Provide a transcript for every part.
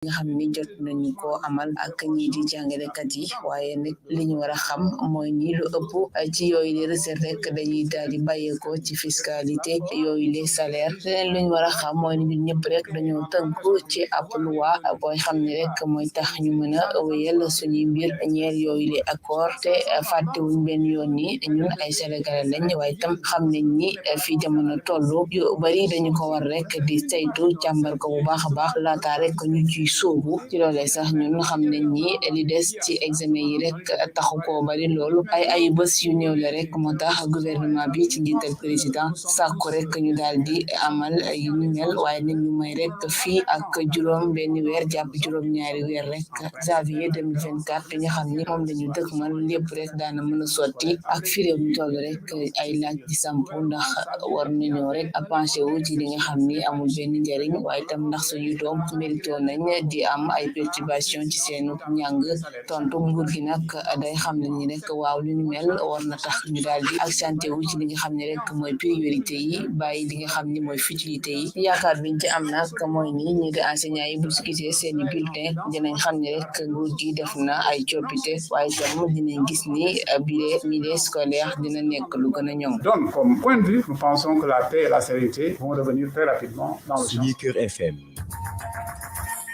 nga xam ni jot nañu ko amal ak ñii di jàngalekat yi waaye nag li ñu war a xam mooy ni lu ëpp ci yooyu les recettes rek dañuy daal di bàyyeekoo ci fiscalité yooyu les salaires leneen lu ñu war a xam mooy ni ñun ñëpp rek dañoo tënku ci ab loi booy xam ne rek mooy tax ñu mën a wéyal suñuy mbir ñeel yooyu les accord te fàttewuñ benn yoon ni ñun ay sénégalais lañ waaye tam xam nañ ni fii jamono tollu yu bari dañu ko war rek di saytu càmbar ko bu baax a baax laata rek ñu ci soobu ci loolee sax ñun xam nañ ni li des ci examen yi rek taxu koo bari loolu ay bés yu néew la rek moo tax gouvernement bi ci njiital président sàkku rek ñu daal di amal yu ñu mel waaye nag ñu may rek fii ak juróom benn weer jàpp juróom ñaari weer rek janvier 2024 bi nga xam ni moom lañu dëkkmal lépp rek daana mën a sotti ak fi réew mi toll rek ay laaj di sampu ndax war nañoo rek a penché wu ci li nga xam ni amul benn njariñ waaye tam ndax suñu doom mérito nañ di am ay perturbation ci seenu njàng tontu nguur gi nag day xam ne ni rek waaw lu ñu mel war na tax ñu daal di accenté wu ci li nga xam ne rek mooy priorité yi bàyyi li nga xam ni mooy futilité yi yaakaar biñ ci am nag mooy ni ñi di enseignant yi bu ñu gisee seeni bulletin dinañ xam ne rek nguur gi def na ay coppite waaye tam dinañ gis ni milieu scolaire dina nekk lu gën a ñoŋ. Donc, comme point de vue, nous pensons que la paix et la sérénité vont revenir très rapidement dans le Suñu Kër FM.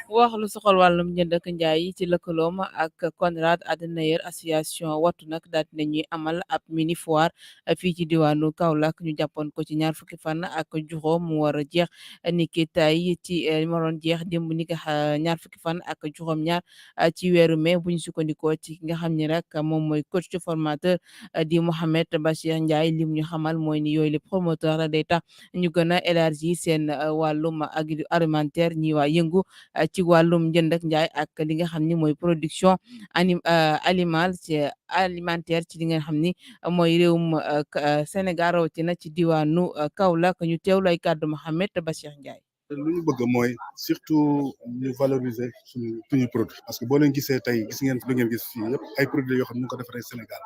wax lu soxal wàllum njënd ak njaay yi ci lëkkaloom ak Konrad Adenauer association wattu nag daal nañuy amal ab mini foire fii ci diwaanu Kaolack ñu jàppoon ko ci ñaar fukki fan ak juróom mu war a jeex niki tay ci waroon jeex démb ni ñaar fukki fan ak juróom ñaar ci weeru mai bu ñu sukkandikoo ci nga xam ne rek moom mooy coach formateur di Mohamed Bachir Ndiaye lim ñu xamal mooy ni yooyu les promoteurs la day tax ñu gën a élargir seen wàllum agroalimentaire ñi waa yëngu ci wàllum njënd ak njaay ak li nga xam ni mooy production alimentaire ci li nga xam ni mooy réewum Sénégal rawatina ci diwaanu Kaolack ñu teewlu ay kàddu Mohamed Bachir Ndiaye. lu ñu bëgg mooy surtout ñu valoriser suñu produit parce que boo leen gisee tey gis ngeen lu ngeen gis fii yëpp ay produits yoo xam ne ñu ko defaree Sénégal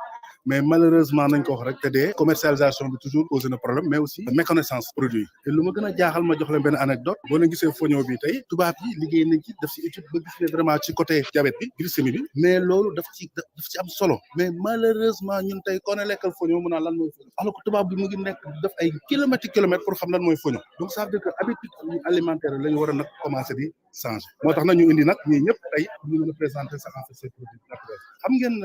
mais malheureusement nañ ko wax rek te dee commercialisation bi toujours posé na problème mais aussi méconnaissance produit te lu ma gën a jaaxal ma jox leen benn anecdote boo leen gisee foño bi tey tubaab yi liggéey nañ ci def ci étude ba gis ne vraiment ci côté diabète bi glycémie bi mais loolu daf ci am solo mais malheureusement ñun tey koo ne lekkal foño mu naan lan mooy foño alors que tubaab bi mu ngi nekk def ay kilomètres pour xam lan mooy foño donc ça veut dire que habitude alimentaire la ñu war a nag commencé di changer moo tax nañu indi nag ñii ñëpp tey ñu mën a présenter ça en fait ces produits naturels xam ngeen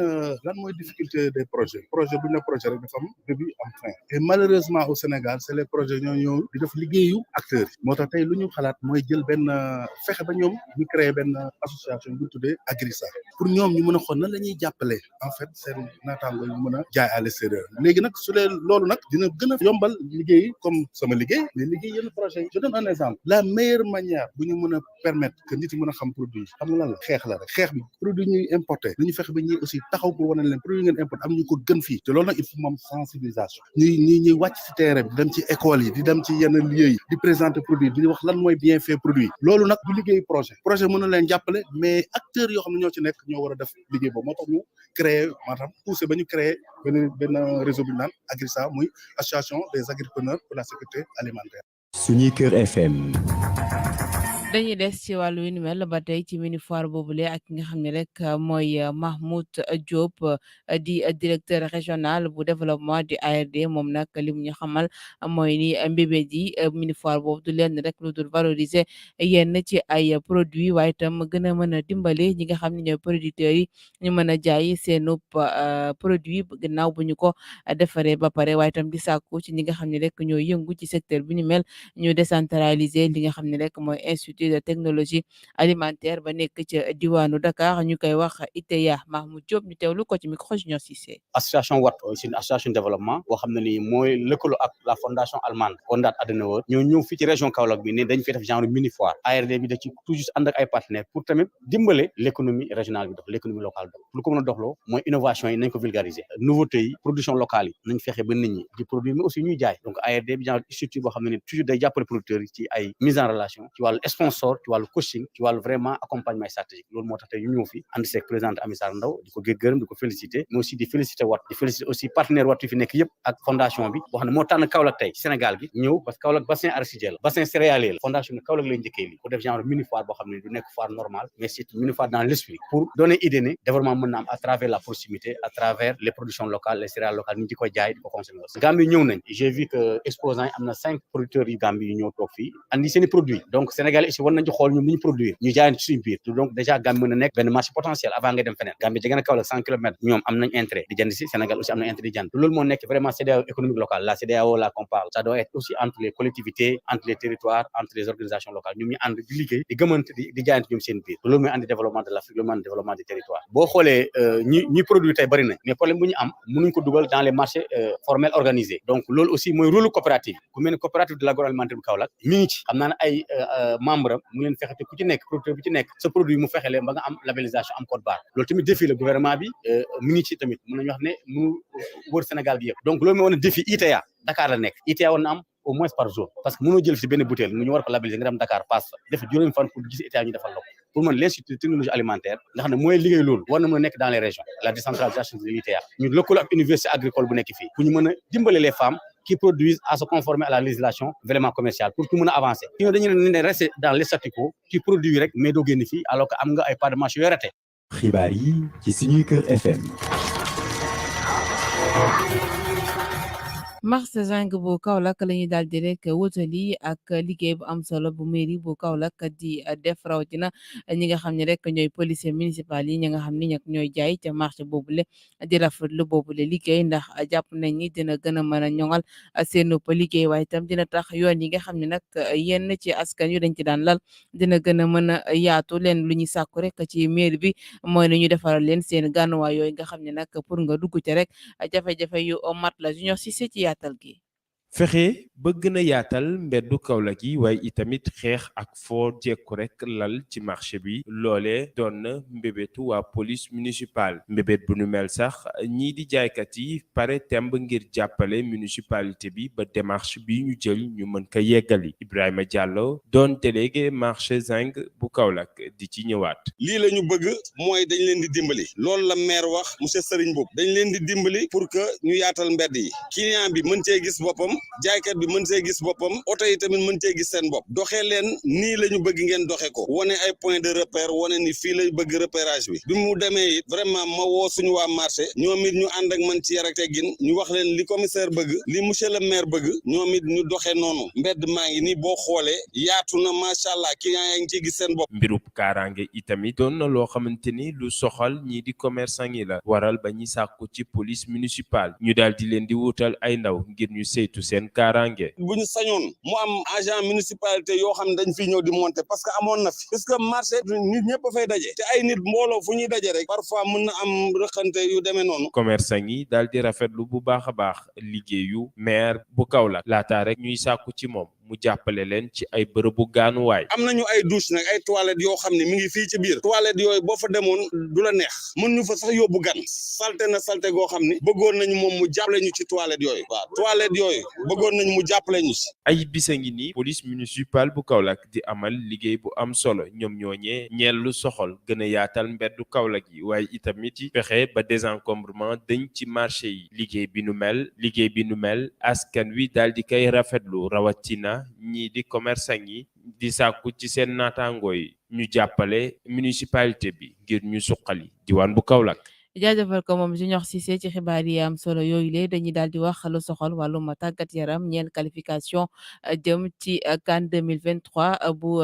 lan mooy difficulté des projets bu ñu ne projet rek dafa am début am fin et malheureusement au Sénégal c'est les projets ñoo ñëw di def liggéeyu acteurs yi moo tax tey lu ñu xalaat mooy jël benn fexe ba ñoom ñu créer benn association bu ñu tuddee Agrisa pour ñoom ñu mën a xool nan la ñuy jàppale en fait seen naataango ñu mën a jaay à l'extérieur léegi nag su dee loolu nag dina gën a yombal liggéey comme sama liggéey mais liggéey yenn projet yi je donne un exemple la meilleure manière bu ñu mën a permettre que nit yi mën a xam produit yi xam nga lan la xeex la rek xeex bi produit ñuy importé nañu fexe ba ñuy aussi taxaw ko wane leen produit ngeen importé am ñu ko gën fii te loolu nag il faut moom sensibilisation ñuy wàcc ci terrain bi di dem ci école yi di dem ci yenn lieux yi di présenter produit di wax lan mooy bien fait produit loolu nag du liggéey projet mën na leen jàppale mais acteurs yoo xam ne ñoo ci nekk ñoo war a def liggéey boobu moo tax ñu créer maanaam poussé ba ñu créer benn réseau bi naan Agrisa muy association des agriculteurs pour la sécurité alimentaire. Suñu Kër FM. dañuy des ci wàllu wi ni mel ba tey ci mini foire boobule ak nga xam ne rek mooy Mahmoud Diop di directeur régional bu développement di ARD moom nag lim ñu xamal mooy ni mbébét yi mini foire boobu du leen rek lu dul valoriser yenn ci ay produits waaye itam gën a mën a dimbale ñi nga xam ne ñooy producteurs yi ñu mën a jaay seenub produit gannaaw bu ñu ko defaree ba pare waaye itam di sàkku ci ñi nga xam ne rek ñoo yëngu ci secteur bi ni mel ñu décentraliser li nga xam ne rek mooy institut de technologie alimentaire ba nekk ci diwaanu Dakar ñu koy wax ITEA Mahmoud Diop ñu teewlu ko ci micro Junior Cissé. association Wattu c'est une association de développement boo xam ne nii mooy lëkkaloo ak la fondation allemande Konrad Adenauer ñoo ñëw fii ci région Kaolack bi ne dañ fi def genre mini foire ARD bi da ci toujours ànd ak ay partenaires pour tamit dimbale l'économie régionale bi dox l'économie locale dox lu ko mën a doxloo mooy innovation yi nañ ko vulgariser nouveauté yi production locale yi nañ fexe ba nit ñi di produire mais aussi ñuy jaay donc ARD bi genre institut boo xam ne ni toujours day jàppale producteurs yi ci ay mise en relation ci wàllu sponsor sponsor ci wàllu coaching ci wàllu vraiment accompagnement stratégique loolu moo tax tey ñu ñëw fi ànd seeg présidente Amy Sarr Ndaw di ko gërëm di ko féliciter mais aussi di féliciter aussi partenaire Watt yi fi nekk yëpp ak fondation bi boo xam ne moo tànn Kaolack tey ci Sénégal gi ñëw parce que Kaolack bassin arachidier la bassin céréalier la fondation bi Kaolack lay njëkkee lii pour def genre mini foire boo xam ne du nekk foire normale mais c'est mini foire dans l'esprit pour donner idée ne développement mën na am à travers la proximité à travers les productions locales les céréales locales ñu di ko jaay di ko consommer aussi Gambie ñëw nañ j'ai vu que exposants yi am na 5 producteurs yu Gambie yu ñëw toog fii andi seen i produits donc Sénégal ici war nañ ci xool ñoom ni ñu produire ñu jaay ci suñu biir donc déjà Gambie mën na nekk benn marché potentiel avant nga dem feneen Gambie jege na Kaolack 100 kilomètres ñoom am nañ intérêt di jënd si Sénégal aussi am nañ intérêt di jënd loolu moo nekk vraiment CEDEAO économique locale la CEDEAO là qu'on parle ça doit être aussi entre les collectivités entre les territoires entre les organisations locales ñoom ñu ànd di liggéey di gëmante di jaayante ñoom seen biir loolu mooy andi développement de l'Afrique loolu mooy andi développement des territoires boo xoolee ñi produit tey bëri nañ mais problème bu ñu am mënuñ ko dugal dans les marchés formels organisés donc loolu aussi mooy rôle coopérative ku mel ne coopérative de l'agroalimentaire bu Kaolack mi ngi ci xam naa ne ay membre am mu leen fexe te ku ci nekk producteur bu ci nekk sa produit mu fexe leen ba nga am labellisation am code barre loolu tamit défi la gouvernement bi mi ngi ci tamit mën nañu wax ne mënu wër Sénégal gi yëpp donc loolu mooy wane défi ITA Dakar la nekk ITA war na am au moins par jour parce que mënoo jël ci benn bouteille ñu war ko labelliser nga dem Dakar passe fa def juróomi fan pour gis ITA ñu defal la ko pour man l'institut de technologie alimentaire nga xam ne mooy liggéey loolu war na mën a nekk dans les régions la décentralisation de l'ITA ñu lëkkaloo ak université agricole bu nekk fii pour ñu mën a dimbale les femmes qui produisent à se conformer à la législation vraiment commerciale pour que mën a avancer sinon dañu ne rester dans les statu quo qui produit rek mais doo génn fii alors que am nga ay part de marché yoo raté. xibaar yi ci suñuy kër FM. marché zinc bu Kaolack la ñuy daal di rek wutali ak liggéey bu am solo bu mairie bu Kaolack di def rawatina ñi nga xam ne rek ñooy policier municipal yi ñi nga xam ni ñooy jaay ca marché boobule di rafetlu boobule liggéey ndax jàpp nañ ni dina gën a mën a ñoŋal seen liggéey waaye itam dina tax yoon yi nga xam ne nag yenn ci askan yu dañ ci daan lal dina gën a mën a yaatu leen lu ñuy sàkku rek ci mairie bi mooy na ñu defaral leen seen gànnuwaay yooyu nga xam ne nag pour nga dugg ci rek jafe-jafe yu mat la Junior Cissé ci yaatal gi. fexe ba gën a yaatal mbeddu Kaolack yi waaye itamit xeex ak foo jekku rek lal ci marché bi loole doon na mbébétu waa police municipale mbébét bu nu mel sax ñii di jaaykat yi pare temb ngir jàppale municipalité bi ba démarche bi ñu jël ñu mën ko yeggali Ibrahima Diallo doon délégué marché zinc bu Kaolack di ci ñëwaat. lii la ñu bëgg mooy dañ leen di dimbali loolu la maire wax monsieur Serigne Boub dañ leen di dimbali pour que ñu yaatal mbedd yi client bi mën cee gis boppam jaaykat bi mën see gis boppam oto yi tamit mën cee gis seen bopp doxee leen nii la ñu bëgg ngeen doxe ko wane ay point de repère wane ni fii lay bëgg repérage bi mu demee it vraiment ma woo suñu waa marché ñoom it ñu ànd ak man ci yar ak teggin ñu wax leen li commissaire bëgg li monsieur le maire bëgg ñoom it ñu doxee noonu mbedd maa ngi nii boo xoolee yaatu na macha allah client yaa ngi ciy gis seen bopp. mbirub kaaraange itamit doon na loo xamante ni lu soxal ñii di commerçant yi la waral ba ñi sàkku ci police municipale ñu daal di leen di wutal ay ndaw ngir ñu saytu seen kaaraange. bu ñu sañoon mu am agent municipalité yoo xam ne dañ fiy ñëw di monter parce que amoon na fi parce que marché nit ñëpp a fay daje te ay nit mbooloo fu ñuy daje rek parfois mën na am rëqante yu demee noonu. commerçant yi daal di rafetlu bu baax a baax liggéeyu maire bu Kaolack laata rek ñuy sàkku ci moom mu jàppale leen ci ay bërëbu gaanuwaay. am nañu ay douche nag ay toilettes yoo xam ne mi ngi fii ci biir toilettes yooyu boo fa demoon du la neex mën ñu fa sax yóbbu gan salte na salte goo xam ne bëggoon nañu moom mu jàppale ñu ci toilettes yooyu waaw toilettes yooyu bëggoon nañu mu jàppale ñu si. ay bisa ngi nii police municipale bu Kaolack di amal liggéey bu am solo ñoom ñooñee ñeel lu soxol gën a yaatal mbeddu Kaolack yi waaye itamit ci fexe ba désencombrement dañ ci marché yi liggéey bi nu mel askan wi daal di koy rafetlu rawatina ñii di commerçant yi di sàkku ci seen naataangoo yi ñu jàppale municipalité bi ngir ñu suqali diwaan bu Kaolack. jaajëfal ko moom Junior Cissé ci xibaar yi am solo yooyu le dañuy daal di wax lu soxal wàllum tàggat yaram ñeel qualification jëm ci CAN 2023 bu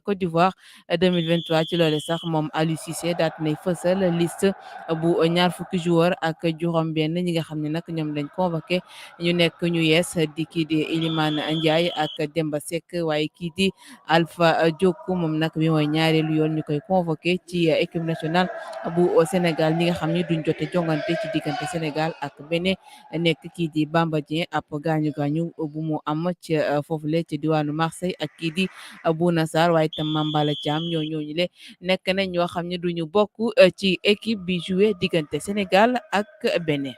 Côte d'Ivoire 2023 ci loole sax moom Aliou Cissé daat nay fësal liste bu ñaar fukki joueur ak juróom-benn ñi nga xam ne nag ñoom lañ convoqué ñu nekk ñu yees di kii di Iliman Ndiaye ak Demba Seck waaye kii di Alpha Diokou moom nag bi mooy ñaareelu yoon ñu koy convoqué ci équipe nationale bu Sénégal ñi nga xam ni duñ jote jongante ci diggante Sénégal ak Bénin nekk kii di Bamba Dieng ab gaañu bu mu am ci foofule ci diwaanu Marseille ak kii di Bouna Sarr waaye itam Mambala Thiam ñooñu le nekk nañ ñoo xam ne duñu bokk ci équipe bi joué diggante Sénégal ak Bénin.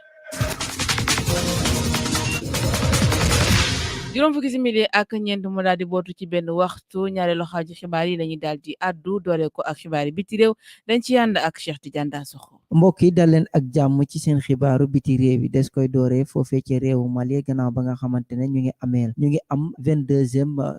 juróom fukki simili ak ñeent mu daal di bootu ci benn waxtu ñaareelu xaaju xibaar yi lañuy daal di addu doore ko ak xibaar yi biti réew dañ ci ànd ak Cheikh Tidiane Dansokho. mbokk yi dal leen ak jàmm ci seen xibaaru biti réew yi des koy dooree foofee ci réewu Mali gannaaw ba nga xamante ne ñu ngi am 22e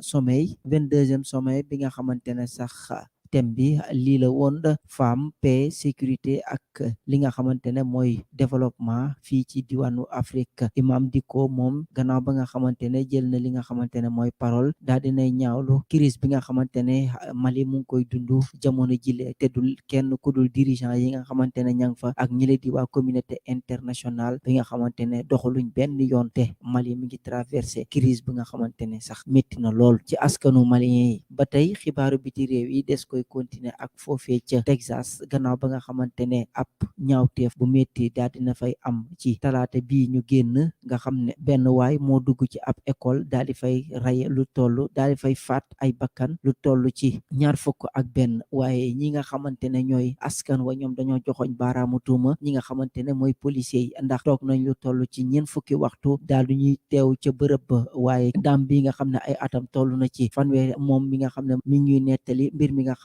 sommet bi nga xamante ne sax thème bi lii la woon femme paix sécurité ak li nga xamante ne mooy développement fii ci diwaanu Afrique Imam Dicko moom gannaaw ba nga xamante ne jël na li nga xamante ne mooy parole daal dinay ñaawlu crise bi nga xamante ne Mali mu ngi koy dund jamono jile te dul kenn ku dul dirigeant yi nga xamante ne ña ngi fa ak ñi la di waa communauté internationale bi nga xamante ne doxaluñ benn yoon te Mali mi ngi traversé crise bi nga xamante ne sax métti na lool ci askanu malien yi ba tey xibaaru biti réew yi des koy continuer ak foofee ca Texas gannaaw ba nga xamante ne ab ñaawteef bu métti daal dina fay am ci talaata bii ñu génn nga xam ne benn waay moo dugg ci ab école daal di fay rey lu toll daal di fay faat ay bakkan lu toll ci 21 waaye ñi nga xamante ne ñooy askan wa ñoom dañoo joxoñ baaraamu tuuma ñi nga xamante ne mooy policier yi ndax toog nañ lu toll ci 40 waxtu daal du ñuy teew ca bërëb ba waaye daam bi nga xam ne ay atam toll na ci fanweeri moom mi nga xam ne mi ñuy nettali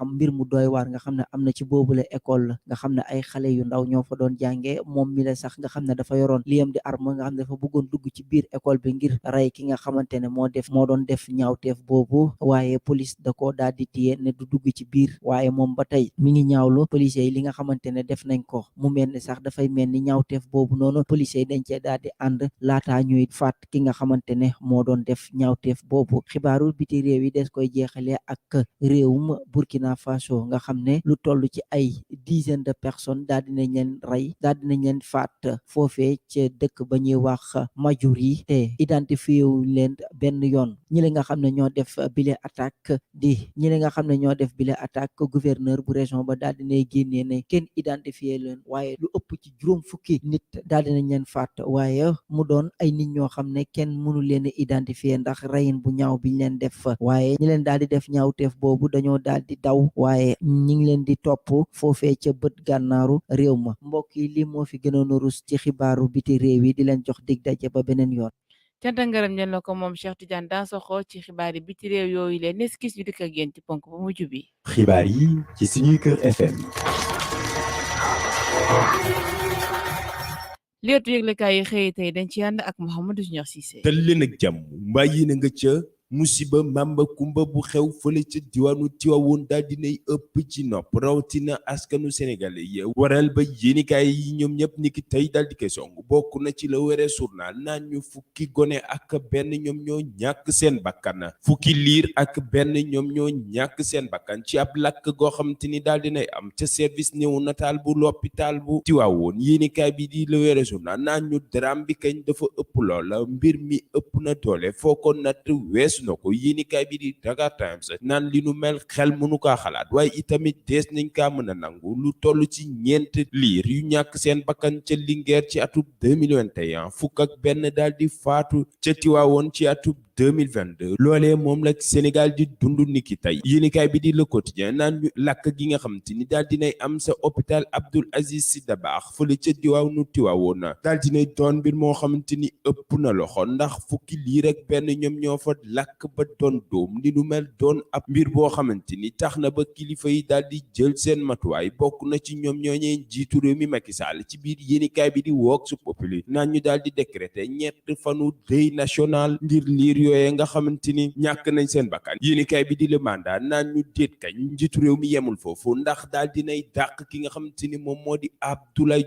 mbir mu doy waar nga xam ne am na ci boobule école la nga xam ne ay xale yu ndaw ñoo fa doon jàngee moom mi la sax nga xam ne dafa yoroon liyam di arme nga xam ne dafa bëggoon dugg ci biir école bi ngir rey ki nga xamante ne moo doon def ñaawteef boobu waaye police da ko daal di téye ne du dugg ci biir waaye moom ba tey mi ngi ñaawlu policiers yi li nga xamante ne def nañ ko mu mel ni sax dafay mel ni ñaawteef boobu noonu policiers yi dañ cee daal di ànd laataa ñuy faat ki nga xamante ne moo doon def ñaawteef boobu xibaaru biti réew yi des koy jeexalee ak réewum Burkina Faso nga xam ne lu toll ci ay dizaine de personnes daal dinañ leen rey daal dinañ leen faat foofee ca dëkk ba ñuy wax Majuri te identifié wu leen benn yoon ñi nga xam ne ñoo def bile attaque gouverneur bu région ba daal dinay génnee ne kenn identifié leen waaye lu ëpp ci juróom fukki nit daal dinañ leen faat waaye mu doon ay nit ñoo xam ne kenn mënu leen a identifié ndax reyin bu ñaaw biñ leen def waaye ñi leen daal di def ñaawteef boobu dañoo daal di daw waaye ñi ngi leen di topp foofee ca bët gànnaaru réew ma mbokk yi li moo fi gënoon a rus ci xibaaru biti réew yi di leen jox dig daje ba beneen yoon. canta ngërëm ñen la ko moom Cheikh Tidiane Dansokho ci xibaar yi biti réew yooyu leen neskis yu dikk ak yéen ci ponk bu mujj bi. xibaar yi ci suñuy kër FM. léetu yëglekaay yi xëy tey dañ ci ànd ak Mouhamadou Junior Cissé. dal leen ak jàmm mbaa yéen a nga ca musiba mamba kumba bu xew fële ca diwaanu Tiwaawoon daal dinay ëpp ci nopp rawatina askanu sénégalais yi waral ba yéenikaay yi ñoom ñëpp niki tey daal di koy song bokk na ci la wéree journal naan ñu fukki gone ak benn ñoom ñoo ñàkk seen bakkan fukki liir ak benn ñoom ñoo ñàkk seen bakkan ci ab lakk goo xamante ni daal dinay am ca service néonatal bu l'hôpital bu Tiwaawoon yéenikaay bi di la wéree journal naan ñu drame bi kañ dafa ëpp lool mbir mi ëpp na doole foo ko natt weesu na ko yéenikaay bi di Dakar Times naan li nu mel xel mënu kaa xalaat waaye itamit dees nañ kaa mën a nangu lu toll ci ñeent liir yu ñàkk seen bakkan ca Linguère ci atub 2021 fukk ak benn daal di faatu ca Tiwaawoon ci atub 2022 loolee moom la Sénégal di dund niki tey yéenikaay bi di Le Quotidien naan ñu lakk gi nga xamante ni daal dinay am sa hôpital Abdoul Aziz Sy Dabakh fële ca diwaanu Tiwaawoon daal dinay doon mbir moo xamante ni ëpp na loxo ndax fukki liir ak benn ñoom ñoo fa lakk ba doon doom li nu mel doon ab mbir boo xamante ni tax na ba kilifa yi daal di jël seen matuwaay bokk na ci ñoom ñooñee njiitu réew mi Macky Sall ci biir yéenikaay bi di Vox Populi naan ñu daal di décréter ñett fanu deuil national ngir liir yooye nga xamante ni ñàkk nañ seen bakkan yéenikaay bi di Le Mandat naan ñu déet kañ njiitu réew mi yemul foofu ndax daal dinay dàq ki nga xamante ni moom moo di Abdoulaye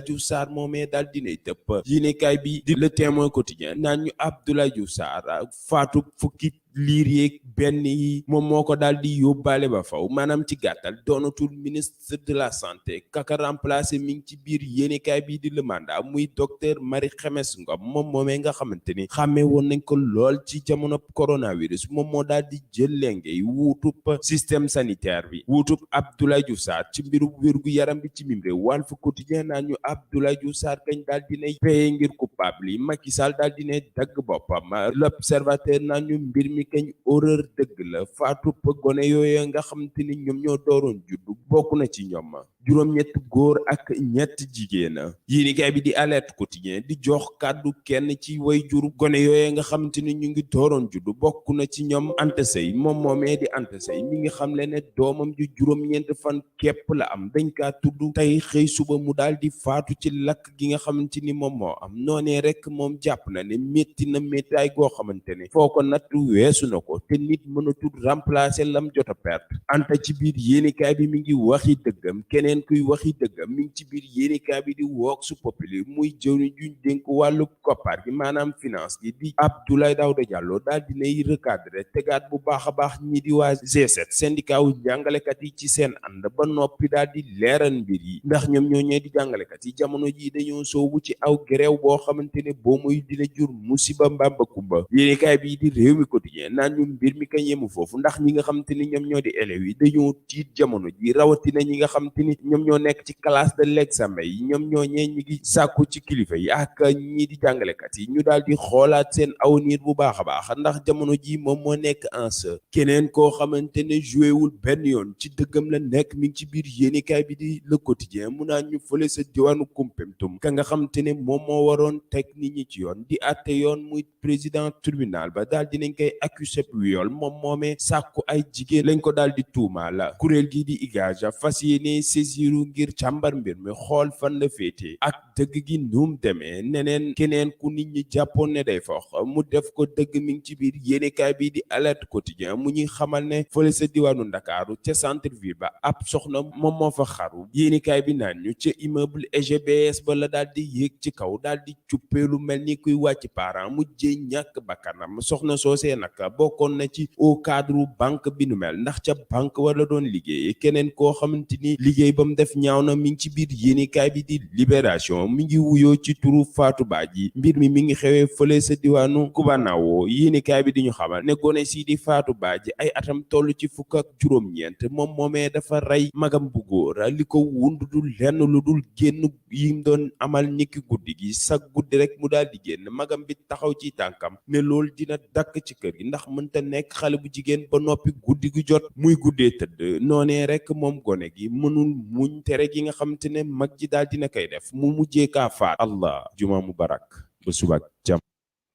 Diouf Sarr moomee daal dinay tëpp yéenikaay bi di Le Témoin Quotidien naan ñu Abdoulaye Diouf Sarr faatu fukki liir yeeg benn yi moom moo ko daal di yóbbaale ba faw maanaam ci gàttal doonatul ministre de la santé kaka remplacé mi ngi ci biir yéenekaay bi di Le Mandat muy docteur Marie Khemesse Ngom moom moomee nga xamante ni xàmmee woon nañ ko lool ci jamono coronavirus moom moo daal di jël lengey wuutub système sanitaire bi wuutub Abdoulaye Diouf Sarr ci mbiru wérgu yaram bi ci mim réew Walf Quotidien naa ñu Abdoulaye Diouf Sarr kañ daal dinay paye ngir coupable yi Macky Sall daal dinay dagg boppam L'Observateur naa ñu mbir mi kañ horreur dëgg la faatu gone yooyu nga xamante ni ñoom ñoo dooroon juddu bokk na ci ñoom juróom-ñett góor ak ñett jigéen. yéenekaay bi di Alerte Quotidien di jox kàddu kenn ci way juru gone yooye nga xamante ni ñu ngi dooroon juddu bokk na ci ñoom Anta Sey moom moomee di Anta Sey mi ngi xamle ne doomam ju juróom-ñeent fan képp la am dañ kaa tudd tey xëy suba mu daal di faatu ci lakk gi nga xamante ni moom moo am noonee rek moom jàpp na ne métti na méttaay goo xamante ne foo ko natt weesu na ko te nit mënatul remplacer lam jot a perte. Anta ci biir yéenekaay bi mi ngi waxi dëggam keneen kuy waxi dëggam mi ngi ci biir yéenekaay bi di Vox Populi muy jëwriñ juñ dénk wàllu koppar gi maanaam finance gi di Abdoulaye Daouda Diallo daal dinay recadrer tegaat bu baax a baax ñi di waa G7 syndicat wu jàngalekat yi ci seen ànd ba noppi daal di leeral mbir yi ndax ñoom ñoo ñee di jàngalekat yi jamono ji dañoo soobu ci aw grève boo xamante ne boo muy dina jur musiba mbamba kumba. yéenekaay bi di réew mi quotidien naan ñu mbir mi kañ yemu foofu ndax ñi nga xamante ni ñoom ñoo di élèves yi dañoo tiit jamono ji rawatina ñi nga xamante ni ñoom ñoo nekk ci classe de l'examen yi ñoom ñoo ñee ñi ngi sàkku ci kilifa yi ak ñi di jàngalekat yi ñu daal di xoolaat seen avenir bu baax a baax ndax jamono ji moom moo nekk enjeu. keneen koo xamante ne joué wul benn yoon ci dëggam la nekk mi ngi ci biir yéenekaay bi di Le Quotidien mu naan ñu fële sa diwaanu Koumpentoum ka nga xamante ne moom moo waroon teg nit ñi ci yoon di àtte yoon muy président tribunal ba daal dinañ koy accusé viol moom moomee sàkku ay jigéen lañ ko daal di tuuma la kuréel gi di IGAJ fas yéene saisiru ngir càmbar mbir mi xool fan la féete ak dëgg gi num demee neneen keneen ku nit ñi jàppoon ne day fox mu def ko dëgg mi ngi ci biir yéenekaay bi di Alerte Quotidien mu ñuy xamal ne fële sa diwaanu Ndakaaru ca centre ville ba ab soxna moom moo fa xaru yéenekaay bi naan ñu ca immeuble EGBS ba la daal di yéeg ci kaw daal di cuppeelu mel ni kuy wàcc parent mujjee ñàkk bakkanam soxna soosee nag bokkoon na ci au cadre banque bi nu mel ndax ca banque wala doon liggéey keneen koo xamante ni liggéey ba mu def ñaaw na mi ngi ci biir yéenekaay bi di Libération mi ngi wuyoo ci turu Fatou Badji mbir mi ngi xewee fële sa diwaanu Kubanawo yéenekaay bi di ñu xamal ne gone si di Fatou Badji ay atam toll ci fukk ak juróom-ñeent moom moomee dafa rey magam bu góor li ko wund dul lenn lu dul génn yi mu doon amal niki guddi gi sa guddi rek mu daal di génn magam bi taxaw ci tànkam ne loolu dina dakk ci kër gi ndax mënta nekk xale bu jigéen ba noppi guddi gi jot muy guddee tëdd noonee rek moom gone gi mënul muñ tere gi nga xamante ne mag ji daal dina koy def mu mujjee kaa faat allah juma mubarak ba suba jàmm.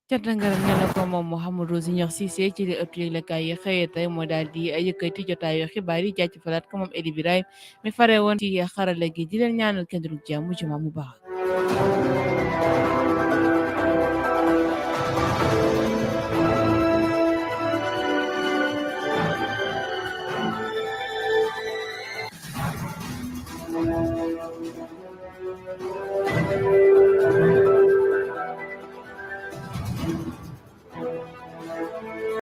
canta ngaram ne na ko moom Mouhamadou Junior Cissé ci li ëttu yëglekaay yi xëyee tey moo daal di yëkkati jotaayu xibaar yi jàcc falaat ko moom Eli Birahim mi fare woon ci xarala gi di leen ñaanal kenn du jàmm juma mu baax.